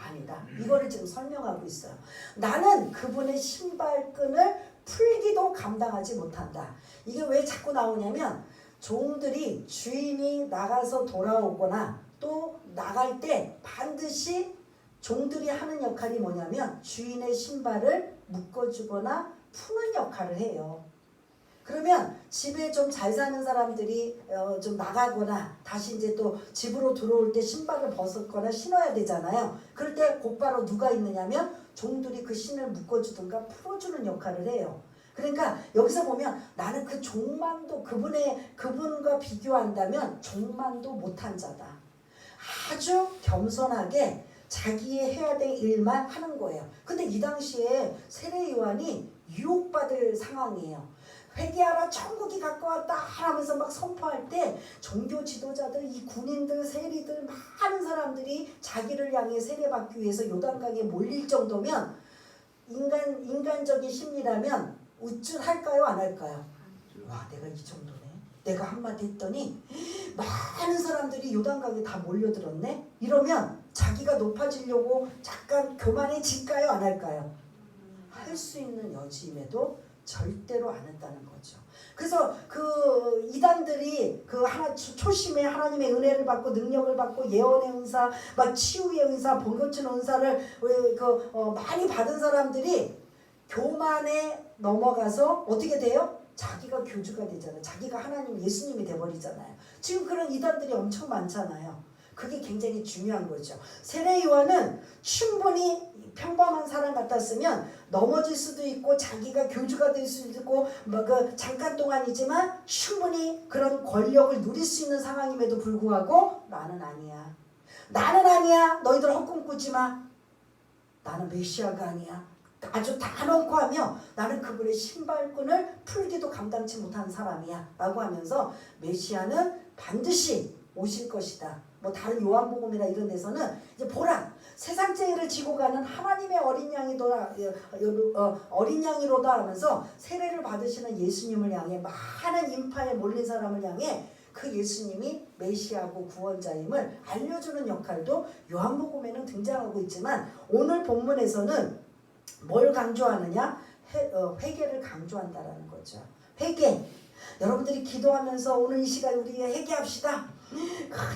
아니다. 이거를 지금 설명하고 있어요. 나는 그분의 신발끈을 풀기도 감당하지 못한다. 이게 왜 자꾸 나오냐면, 종들이 주인이 나가서 돌아오거나 또 나갈 때 반드시 종들이 하는 역할이 뭐냐면 주인의 신발을 묶어주거나 푸는 역할을 해요. 그러면 집에 좀 잘 사는 사람들이 좀 나가거나 다시 이제 또 집으로 들어올 때 신발을 벗었거나 신어야 되잖아요. 그럴 때 곧바로 누가 있느냐면 종들이 그 신을 묶어주든가 풀어주는 역할을 해요. 그러니까 여기서 보면 나는 그 종만도 그분과 비교한다면 종만도 못한 자다. 아주 겸손하게 자기의 해야 될 일만 하는 거예요. 근데 이 당시에 세례 요한이 유혹받을 상황이에요. 회개하라, 천국이 가까웠다 하면서 막 선포할 때 종교 지도자들, 이 군인들, 세리들, 많은 사람들이 자기를 향해 세례받기 위해서 요단강에 몰릴 정도면 인간적인 심리라면 우쭐할까요, 안 할까요? 와, 내가 이 정도네. 내가 한마디 했더니 많은 사람들이 요단강에 다 몰려들었네. 이러면 자기가 높아지려고 잠깐 교만해질까요, 안 할까요? 할 수 있는 여지임에도 절대로 안 했다는 거죠. 그래서 그 이단들이 그 초심에 하나님의 은혜를 받고 능력을 받고 예언의 은사, 막 치유의 은사, 번고치는 은사를 많이 받은 사람들이 교만에 넘어가서 어떻게 돼요? 자기가 교주가 되잖아요. 자기가 하나님 예수님이 돼버리잖아요. 지금 그런 이단들이 엄청 많잖아요. 그게 굉장히 중요한 거죠. 세례 요한은 충분히 평범한 사람 같았으면 넘어질 수도 있고 자기가 교주가 될 수도 있고 잠깐 동안이지만 충분히 그런 권력을 누릴 수 있는 상황임에도 불구하고 나는 아니야. 나는 아니야. 너희들 헛꿈 꾸지 마. 나는 메시아가 아니야. 아주 다 놓고 하며 나는 그분의 신발끈을 풀기도 감당치 못한 사람이야 라고 하면서 메시아는 반드시 오실 것이다. 뭐 다른 요한복음이나 이런 데서는 이제 보라 세상 죄를 지고 가는 하나님의 어린 양이로다 어린 양이로다 하면서 세례를 받으시는 예수님을 향해 많은 인파에 몰린 사람을 향해 그 예수님이 메시아고 구원자임을 알려주는 역할도 요한복음에는 등장하고 있지만 오늘 본문에서는 뭘 강조하느냐? 회개를 강조한다라는 거죠. 회개. 여러분들이 기도하면서 오늘 이 시간 우리 회개합시다.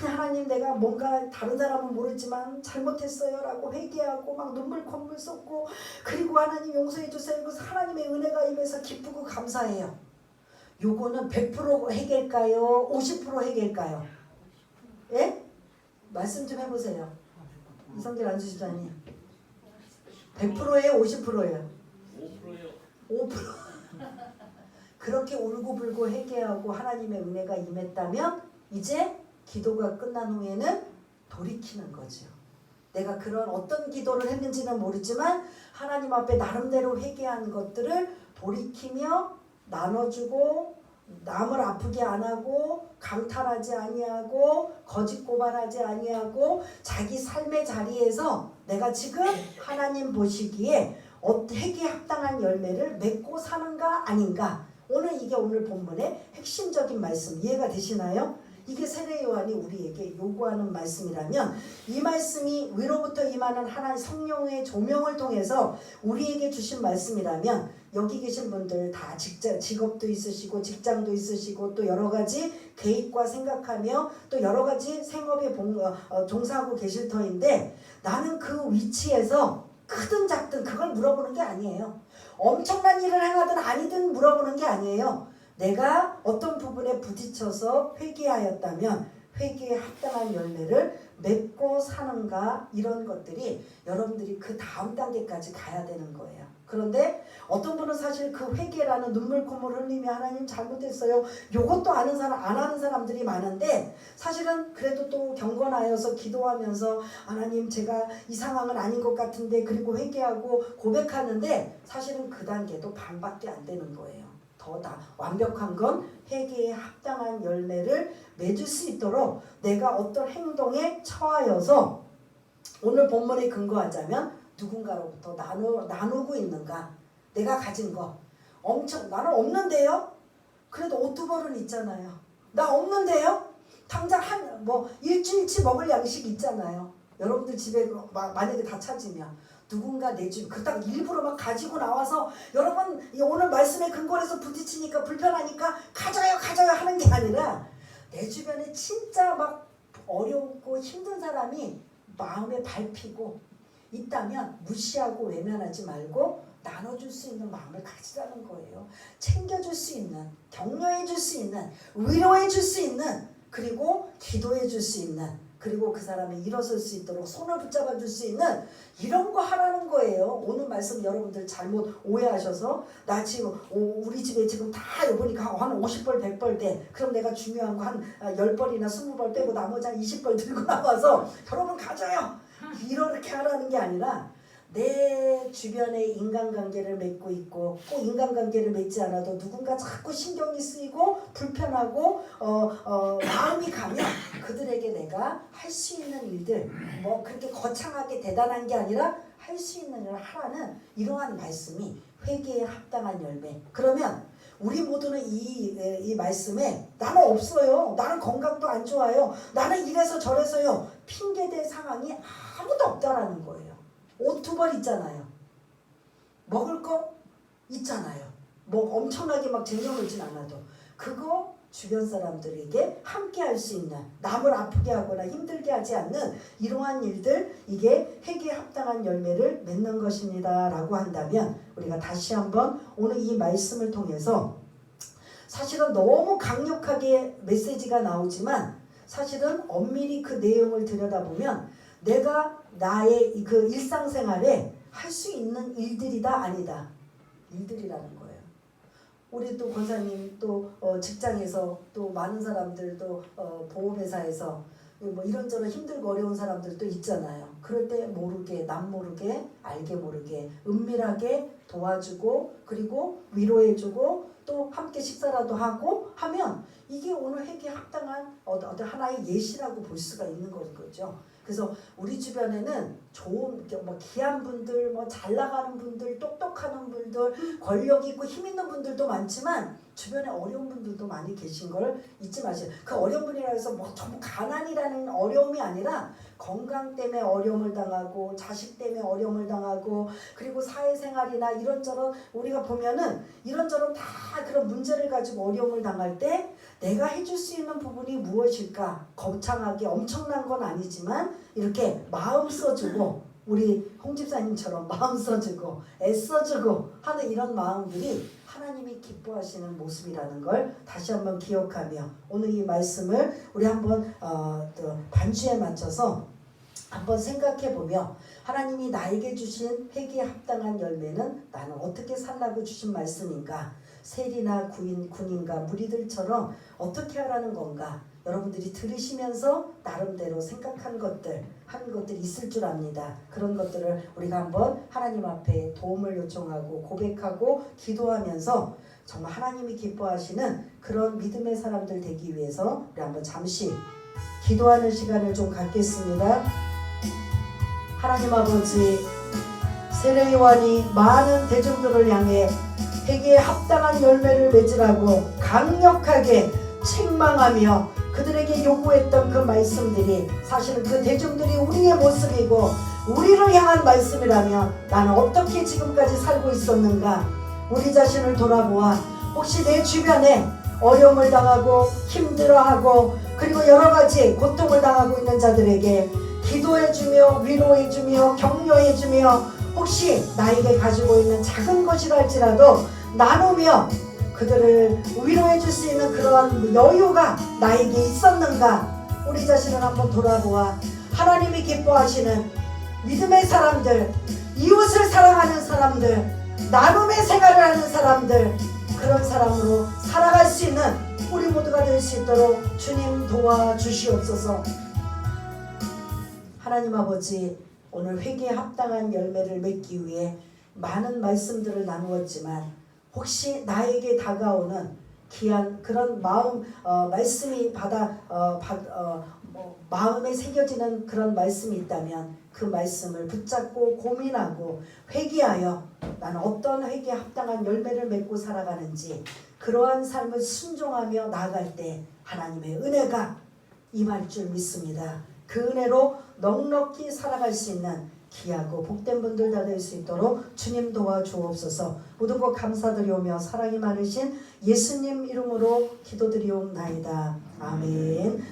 하나님 내가 뭔가 다른 사람은 모르지만 잘못했어요 라고 회개하고 막 눈물 콧물 쏟고 그리고 하나님 용서해 주세요. 그래서 하나님의 은혜가 임해서 기쁘고 감사해요. 요거는 100% 회개일까요? 50% 회개일까요? 예? 말씀 좀 해보세요. 이성길 안주시다니 100%예요? 50%예요? 5%예요. 5%. 그렇게 울고불고 회개하고 하나님의 은혜가 임했다면 이제 기도가 끝난 후에는 돌이키는 거죠. 내가 그런 어떤 기도를 했는지는 모르지만 하나님 앞에 나름대로 회개한 것들을 돌이키며 나눠주고 남을 아프게 안 하고 강탈하지 아니하고 거짓 고발하지 아니하고 자기 삶의 자리에서 내가 지금 하나님 보시기에 회개에 합당한 열매를 맺고 사는가 아닌가. 이게 오늘 본문의 핵심적인 말씀 이해가 되시나요? 이게 세례 요한이 우리에게 요구하는 말씀이라면 이 말씀이 위로부터 임하는 하나님 성령의 조명을 통해서 우리에게 주신 말씀이라면 여기 계신 분들 다 직업도 있으시고 직장도 있으시고 또 여러 가지 계획과 생각하며 또 여러 가지 생업에 종사하고 계실 터인데 나는 그 위치에서 크든 작든 그걸 물어보는 게 아니에요. 엄청난 일을 행하든 아니든 물어보는 게 아니에요. 내가 어떤 부분에 부딪혀서 회개하였다면 회개에 합당한 열매를 맺고 사는가 이런 것들이 여러분들이 그 다음 단계까지 가야 되는 거예요. 그런데 어떤 분은 사실 그 회개라는 눈물 콧물 흘리며 하나님 잘못했어요. 요것도 안 하는 사람들이 많은데 사실은 그래도 또 경건하여서 기도하면서 하나님 제가 이 상황은 아닌 것 같은데 그리고 회개하고 고백하는데 사실은 그 단계도 반밖에 안 되는 거예요. 더 완벽한 건 회개에 합당한 열매를 맺을 수 있도록 내가 어떤 행동에 처하여서 오늘 본문에 근거하자면 누군가로부터 나누고 있는가. 내가 가진 거 나는 없는데요. 그래도 옷 두 벌은 있잖아요. 나 없는데요. 당장 일주일치 먹을 양식 있잖아요. 여러분들 집에 만약에 다 찾으면 누군가 내주면 그딱 일부러 막 가지고 나와서 여러분 오늘 말씀에 근거해서 부딪히니까 불편하니까 가져요 하는 게 아니라 내 주변에 진짜 막 어렵고 힘든 사람이 마음에 밟히고 있다면 무시하고 외면하지 말고 나눠줄 수 있는 마음을 가지라는 거예요. 챙겨줄 수 있는, 격려해줄 수 있는, 위로해줄 수 있는, 그리고 기도해줄 수 있는, 그리고 그 사람이 일어설 수 있도록 손을 붙잡아 줄 수 있는 이런 거 하라는 거예요. 오늘 말씀 여러분들 잘못 오해하셔서 나 지금 우리 집에 지금 다 보니까 한 50벌 100벌 돼. 그럼 내가 중요한 거 한 10벌이나 20벌 빼고 나머지 한 20벌 들고 나와서 여러분 가져요. 이렇게 하라는 게 아니라 내 주변에 인간관계를 맺고 있고 꼭 인간관계를 맺지 않아도 누군가 자꾸 신경이 쓰이고 불편하고 마음이 가면 그들에게 내가 할 수 있는 일들 그렇게 거창하게 대단한 게 아니라 할 수 있는 일을 하라는 이러한 말씀이 회개에 합당한 열매. 그러면 우리 모두는 이 말씀에 나는 없어요. 나는 건강도 안 좋아요. 나는 이래서 저래서요. 핑계댈 상황이 아무도 없다라는 거예요. 옷 두 벌 있잖아요. 먹을 거 있잖아요. 뭐 엄청나게 막 쟁여놓진 않아도 그거 주변 사람들에게 함께 할 수 있는, 남을 아프게 하거나 힘들게 하지 않는 이러한 일들, 이게 회개에 합당한 열매를 맺는 것입니다 라고 한다면, 우리가 다시 한번 오늘 이 말씀을 통해서 사실은 너무 강력하게 메시지가 나오지만 사실은 엄밀히 그 내용을 들여다보면 내가 나의 그 일상생활에 할 수 있는 일들이다 아니다, 일들이라는 거예요. 우리 또 권사님 또 직장에서 또 많은 사람들도 보험회사에서 뭐 이런저런 힘들고 어려운 사람들도 있잖아요. 그럴 때 모르게, 남 모르게, 알게 모르게 은밀하게 도와주고, 그리고 위로해주고, 또 함께 식사라도 하고 하면 이게 오늘 회개에 합당한 어떤 하나의 예시라고 볼 수가 있는 거죠. 그래서 우리 주변에는 좋은 뭐 귀한 분들, 뭐 잘 나가는 분들, 똑똑하는 분들, 권력 있고 힘 있는 분들도 많지만 주변에 어려운 분들도 많이 계신 걸 잊지 마세요. 그 어려운 분이라 해서 뭐 전부 가난이라는 어려움이 아니라 건강 때문에 어려움을 당하고, 자식 때문에 어려움을 당하고, 그리고 사회생활이나 이런저런 우리가 보면은 이런저런 다 그런 문제를 가지고 어려움을 당할 때 내가 해줄 수 있는 부분이 무엇일까? 거창하게 엄청난 건 아니지만 이렇게 마음 써주고, 우리 홍 집사님처럼 마음 써주고 애써주고 하는 이런 마음들이 하나님이 기뻐하시는 모습이라는 걸 다시 한번 기억하며, 오늘 이 말씀을 우리 한번 또 반주에 맞춰서 한번 생각해보며, 하나님이 나에게 주신 회개에 합당한 열매는 나는 어떻게 살라고 주신 말씀인가, 세리나 군인과 무리들처럼 어떻게 하라는 건가, 여러분들이 들으시면서 나름대로 생각한 것들, 하는 것들이 있을 줄 압니다. 그런 것들을 우리가 한번 하나님 앞에 도움을 요청하고 고백하고 기도하면서 정말 하나님이 기뻐하시는 그런 믿음의 사람들 되기 위해서 우리 한번 잠시 기도하는 시간을 좀 갖겠습니다. 하나님 아버지, 세례 요한이 많은 대중들을 향해 회개에 합당한 열매를 맺으라고 강력하게 책망하며 그들에게 요구했던 그 말씀들이 사실은 그 대중들이 우리의 모습이고 우리를 향한 말씀이라면 나는 어떻게 지금까지 살고 있었는가, 우리 자신을 돌아보아 혹시 내 주변에 어려움을 당하고 힘들어하고 그리고 여러가지 고통을 당하고 있는 자들에게 기도해주며 위로해주며 격려해주며, 혹시 나에게 가지고 있는 작은 것이라 할지라도 나누며 그들을 위로해 줄 수 있는 그러한 여유가 나에게 있었는가, 우리 자신을 한번 돌아보아 하나님이 기뻐하시는 믿음의 사람들, 이웃을 사랑하는 사람들, 나눔의 생활을 하는 사람들, 그런 사람으로 살아갈 수 있는 우리 모두가 될 수 있도록 주님 도와주시옵소서. 하나님 아버지, 오늘 회개에 합당한 열매를 맺기 위해 많은 말씀들을 나누었지만 혹시 나에게 다가오는 귀한 그런 마음, 말씀이 마음에 새겨지는 그런 말씀이 있다면 그 말씀을 붙잡고 고민하고 회개하여 나는 어떤 회개에 합당한 열매를 맺고 살아가는지, 그러한 삶을 순종하며 나아갈 때 하나님의 은혜가 임할 줄 믿습니다. 그 은혜로 넉넉히 살아갈 수 있는 귀하고 복된 분들 다 될 수 있도록 주님 도와주옵소서. 모든 것 감사드리오며 사랑이 많으신 예수님 이름으로 기도드리옵나이다. 아멘.